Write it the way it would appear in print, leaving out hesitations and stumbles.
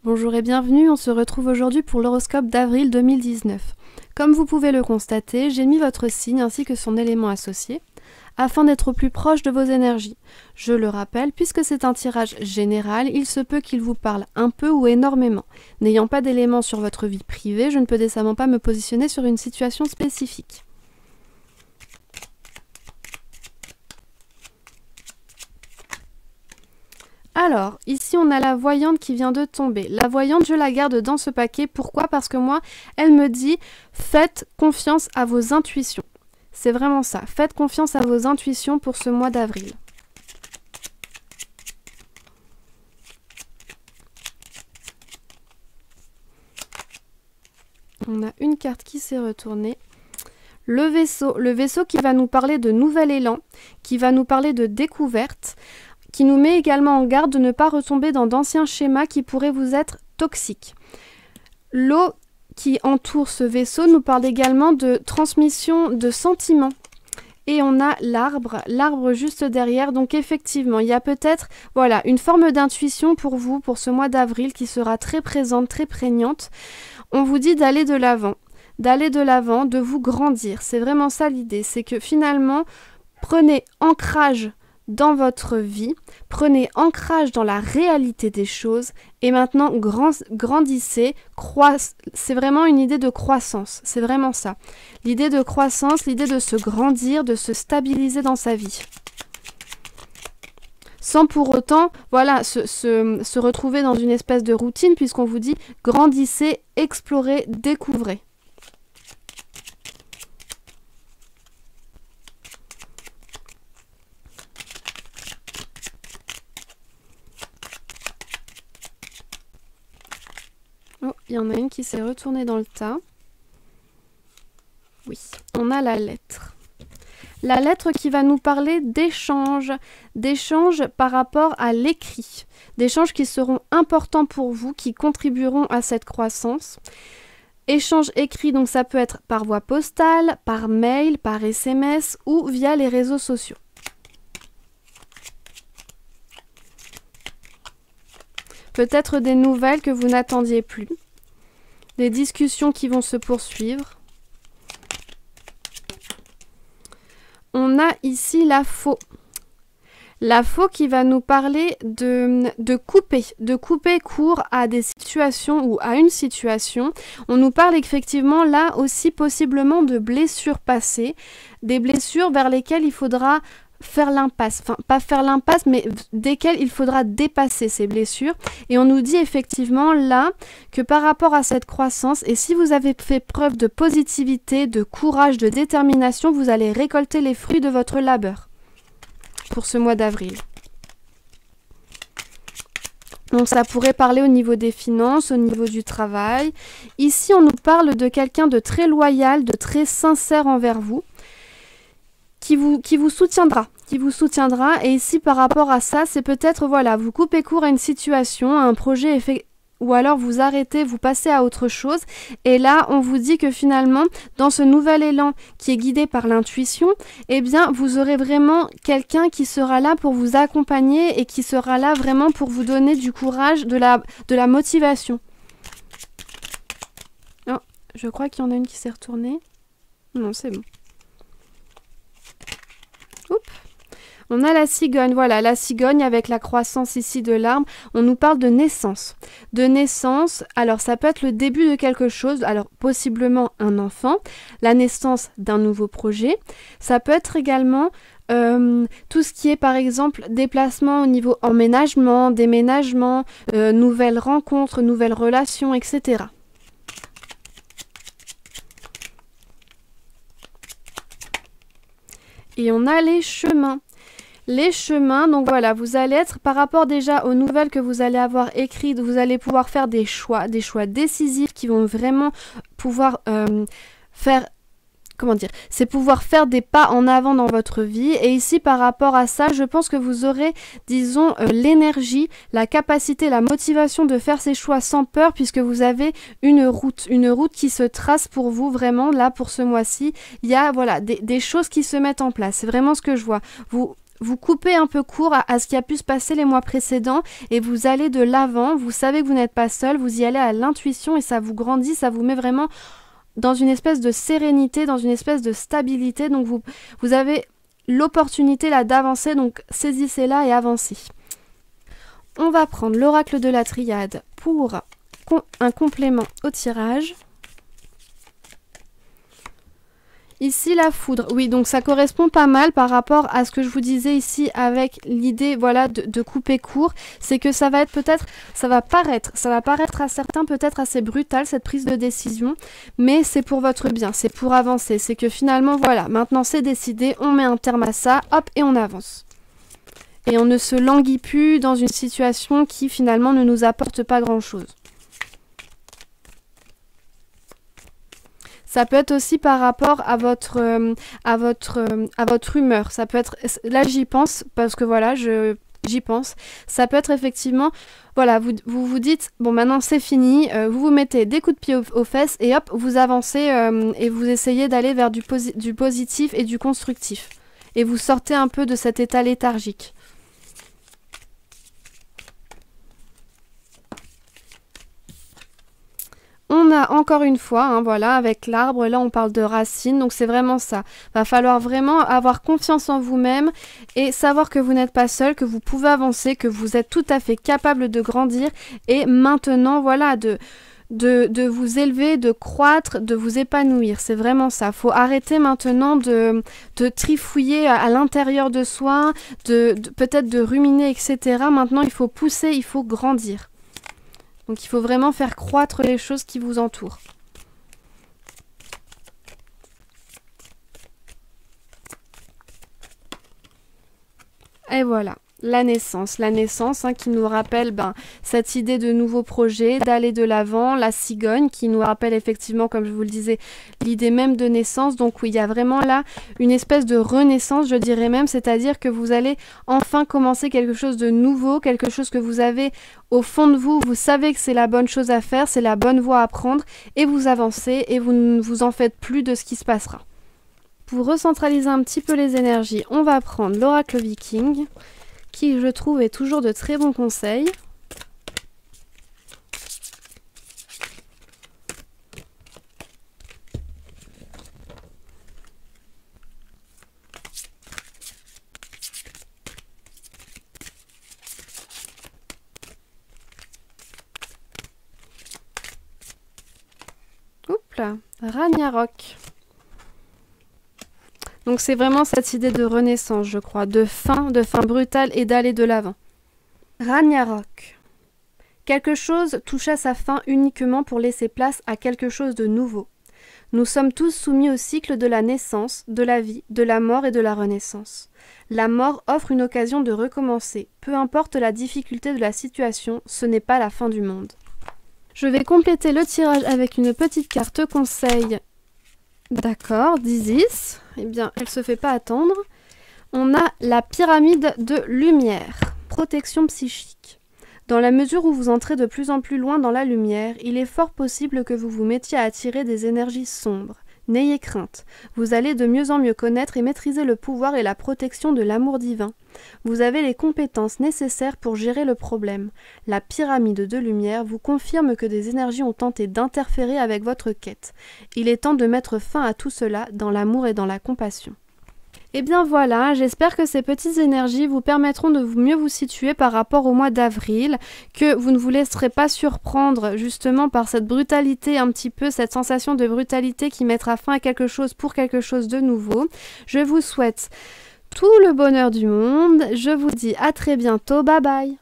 Bonjour et bienvenue, on se retrouve aujourd'hui pour l'horoscope d'avril 2019. Comme vous pouvez le constater, j'ai mis votre signe ainsi que son élément associé, afin d'être au plus proche de vos énergies. Je le rappelle, puisque c'est un tirage général, il se peut qu'il vous parle un peu ou énormément. N'ayant pas d'éléments sur votre vie privée, je ne peux décemment pas me positionner sur une situation spécifique. Alors, ici on a la voyante qui vient de tomber. La voyante, je la garde dans ce paquet. Pourquoi? Parce que moi, elle me dit « Faites confiance à vos intuitions ». C'est vraiment ça. Faites confiance à vos intuitions pour ce mois d'avril. On a une carte qui s'est retournée. Le vaisseau qui va nous parler de nouvel élan, qui va nous parler de découverte, qui nous met également en garde de ne pas retomber dans d'anciens schémas qui pourraient vous être toxiques. L'eau qui entoure ce vaisseau nous parle également de transmission de sentiments. Et on a l'arbre juste derrière. Donc effectivement, il y a peut-être une forme d'intuition pour vous, pour ce mois d'avril, qui sera très présente, très prégnante. On vous dit d'aller de l'avant, de vous grandir. C'est vraiment ça l'idée, c'est que finalement, prenez ancrage dans votre vie, prenez ancrage dans la réalité des choses et maintenant grandissez, c'est vraiment une idée de croissance, c'est vraiment ça. L'idée de croissance, l'idée de se grandir, de se stabiliser dans sa vie. Sans pour autant se retrouver dans une espèce de routine puisqu'on vous dit grandissez, explorez, découvrez. Oh, il y en a une qui s'est retournée dans le tas. Oui, on a la lettre. La lettre qui va nous parler d'échanges par rapport à l'écrit. D'échanges qui seront importants pour vous, qui contribueront à cette croissance. Échanges écrits, donc ça peut être par voie postale, par mail, par SMS ou via les réseaux sociaux. Peut-être des nouvelles que vous n'attendiez plus, des discussions qui vont se poursuivre. On a ici la faux. La faux qui va nous parler de couper court à des situations ou à une situation. On nous parle effectivement là aussi possiblement de blessures passées, des blessures vers lesquelles il faudra faire l'impasse, enfin pas faire l'impasse mais desquelles il faudra dépasser ces blessures et on nous dit effectivement là que par rapport à cette croissance et si vous avez fait preuve de positivité, de courage, de détermination, vous allez récolter les fruits de votre labeur pour ce mois d'avril. Donc ça pourrait parler au niveau des finances, au niveau du travail. Ici on nous parle de quelqu'un de très loyal, de très sincère envers vous. Qui vous soutiendra, et ici par rapport à ça, c'est peut-être, vous coupez court à une situation, à un projet, ou alors vous arrêtez, vous passez à autre chose, et là, on vous dit que finalement, dans ce nouvel élan qui est guidé par l'intuition, eh bien, vous aurez vraiment quelqu'un qui sera là pour vous accompagner, et qui sera là vraiment pour vous donner du courage, de la motivation. Oh, je crois qu'il y en a une qui s'est retournée. Non, c'est bon. Oups. On a la cigogne, la cigogne avec la croissance ici de l'arbre. On nous parle de naissance. De naissance, alors ça peut être le début de quelque chose, alors possiblement un enfant, la naissance d'un nouveau projet. Ça peut être également tout ce qui est par exemple déplacement au niveau emménagement, déménagement, nouvelles rencontres, nouvelles relations, etc. Et on a les chemins. Les chemins, donc vous allez être, par rapport déjà aux nouvelles que vous allez avoir écrites, vous allez pouvoir faire des choix décisifs qui vont vraiment pouvoir pouvoir faire des pas en avant dans votre vie. Et ici, par rapport à ça, je pense que vous aurez, disons, l'énergie, la capacité, la motivation de faire ces choix sans peur, puisque vous avez une route qui se trace pour vous, vraiment, là, pour ce mois-ci. Il y a, des choses qui se mettent en place. C'est vraiment ce que je vois. vous coupez un peu court à ce qui a pu se passer les mois précédents et vous allez de l'avant, vous savez que vous n'êtes pas seul, vous y allez à l'intuition et ça vous grandit, ça vous met vraiment dans une espèce de sérénité, dans une espèce de stabilité. Donc vous avez l'opportunité là d'avancer, donc saisissez-la et avancez. On va prendre l'oracle de la triade pour un complément au tirage. Ici, la foudre. Oui, donc ça correspond pas mal par rapport à ce que je vous disais ici avec l'idée, voilà, de couper court. C'est que ça va être peut-être, ça va paraître à certains peut-être assez brutal cette prise de décision, mais c'est pour votre bien, c'est pour avancer. C'est que finalement, voilà, maintenant c'est décidé, on met un terme à ça, hop, et on avance. Et on ne se languit plus dans une situation qui finalement ne nous apporte pas grand-chose. Ça peut être aussi par rapport à votre humeur. Ça peut être, là j'y pense parce que voilà, j'y pense. Ça peut être effectivement, voilà, vous dites, bon maintenant c'est fini, vous vous mettez des coups de pied aux fesses et hop, vous avancez et vous essayez d'aller vers du positif et du constructif. Et vous sortez un peu de cet état léthargique. On a encore une fois, hein, voilà, avec l'arbre, là on parle de racines, donc c'est vraiment ça. Va falloir vraiment avoir confiance en vous-même et savoir que vous n'êtes pas seul, que vous pouvez avancer, que vous êtes tout à fait capable de grandir et maintenant, voilà, de vous élever, de croître, de vous épanouir. C'est vraiment ça. Faut arrêter maintenant de trifouiller à l'intérieur de soi, peut-être de ruminer, etc. Maintenant, il faut pousser, il faut grandir. Donc il faut vraiment faire croître les choses qui vous entourent. Et voilà, la naissance hein, qui nous rappelle cette idée de nouveau projet, d'aller de l'avant, la cigogne qui nous rappelle effectivement, comme je vous le disais, l'idée même de naissance. Donc oui, il y a vraiment là une espèce de renaissance, je dirais même, c'est-à-dire que vous allez enfin commencer quelque chose de nouveau, quelque chose que vous avez au fond de vous, vous savez que c'est la bonne chose à faire, c'est la bonne voie à prendre, et vous avancez et vous ne vous en faites plus de ce qui se passera. Pour recentraliser un petit peu les énergies, on va prendre l'oracle viking, qui je trouve est toujours de très bons conseils. Oups là, Ragnarok. Donc c'est vraiment cette idée de renaissance, je crois, de fin brutale et d'aller de l'avant. Ragnarok. Quelque chose touche à sa fin uniquement pour laisser place à quelque chose de nouveau. Nous sommes tous soumis au cycle de la naissance, de la vie, de la mort et de la renaissance. La mort offre une occasion de recommencer. Peu importe la difficulté de la situation, ce n'est pas la fin du monde. Je vais compléter le tirage avec une petite carte conseil. D'accord, d'Isis. Eh bien, elle se fait pas attendre. On a la pyramide de lumière. Protection psychique. Dans la mesure où vous entrez de plus en plus loin dans la lumière, il est fort possible que vous vous mettiez à attirer des énergies sombres. N'ayez crainte. Vous allez de mieux en mieux connaître et maîtriser le pouvoir et la protection de l'amour divin. Vous avez les compétences nécessaires pour gérer le problème. La pyramide de lumière vous confirme que des énergies ont tenté d'interférer avec votre quête. Il est temps de mettre fin à tout cela dans l'amour et dans la compassion. Et bien voilà, j'espère que ces petites énergies vous permettront de mieux vous situer par rapport au mois d'avril, que vous ne vous laisserez pas surprendre justement par cette brutalité un petit peu, cette sensation de brutalité qui mettra fin à quelque chose pour quelque chose de nouveau. Je vous souhaite tout le bonheur du monde, je vous dis à très bientôt, bye bye.